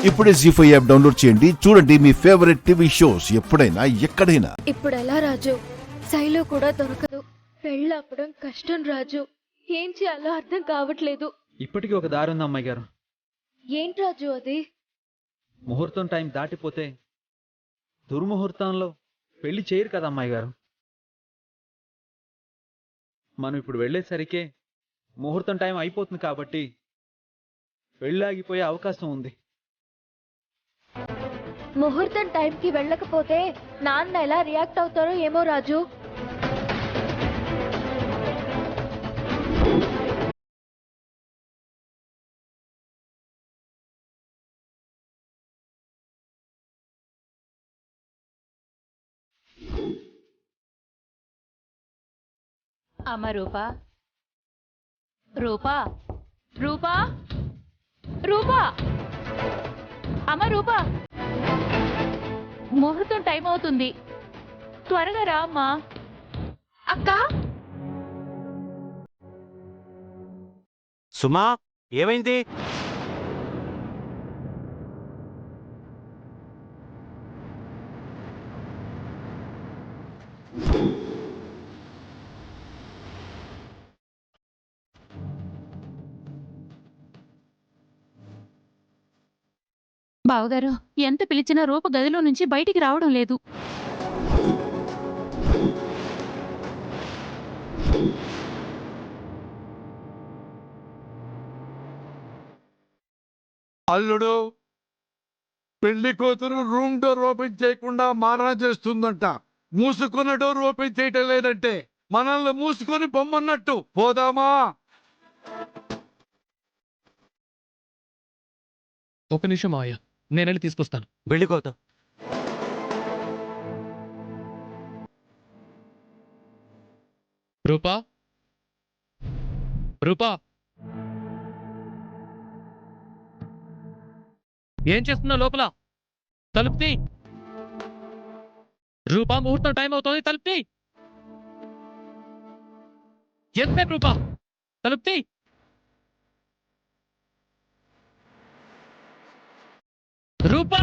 ఇప్పుడే జీ5 app download చేయండి. చూడండి మీ ఫేవరెట్ టీవీ షోస్ ఎప్పుడైనా ఎక్కడైనా. ఇప్పుడు ఎలా రాజు? శైలు కూడా దొరకదు. పెళ్ళాపడం కష్టం రాజు. ఏం చేయాలో అర్థం కావట్లేదు. ఇప్పటికీ ఒక దారి ఉంది అమ్మాయి గారు. ఏంటి రాజు అది? ముహూర్తం టైం దాటిపోతే దుర్ముహూర్తంలో పెళ్లి చేయరు కదా అమ్మాయి గారు. మనం ఇప్పుడు వెళ్ళేసరికే ముహూర్తం టైం అయిపోతుంది కాబట్టి పెళ్ళాగిపోయే అవకాశం ఉంది. ముహూర్తం టైంకి వెళ్ళకపోతే నాన్న ఎలా రియాక్ట్ అవుతారో ఏమో రాజు. అమ్మ రూపా, రూపా, రూపా, రూపా, అమ్మ రూపా, ముహూర్తం టైం అవుతుంది, త్వరగా రా అమ్మా. అక్క, సుమా, ఏమైంది? బావగారు, ఎంత పిలిచినా రూప గదిలో నుంచి బయటికి రావడం లేదు. అల్లుడు, పెళ్లి కూతురు రూమ్ డోర్ ఓపెన్ చేయకుండా మారా చేస్తుందంట. మూసుకున్న డోర్ ఓపెన్ చేయటం లేదంటే మనల్ని మూసుకొని బొమ్మన్నట్టు. పోదామా? ఒక నిమిషం మావయ్య, నేను వెళ్ళి తీసుకొస్తాను. వెళ్ళికోతా. రూపా, రూపా, ఏం చేస్తున్నావు లోపల? తలుపు తీ. రూపా, ముహూర్తం టైం అవుతోంది, తలుపు తీ. ఎంతసేపు రూపా? తలుపు తీ. రూపా!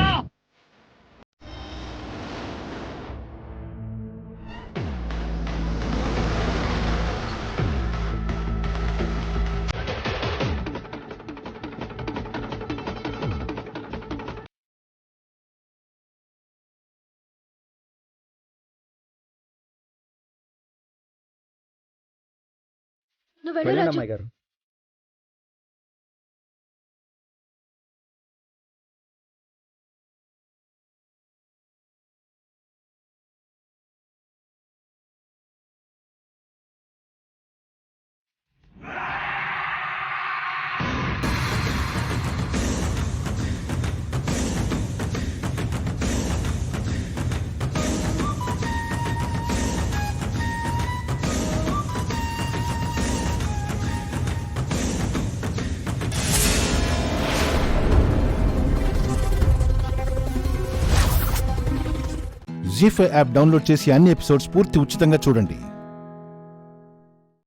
నువ్వు వెళ్ళు వెళ్ళండి రాజు. అమ్మాయి గారు. జీ5 యాప్ డౌన్లోడ్ చేసి అన్ని ఎపిసోడ్స్ పూర్తి ఉచితంగా చూడండి.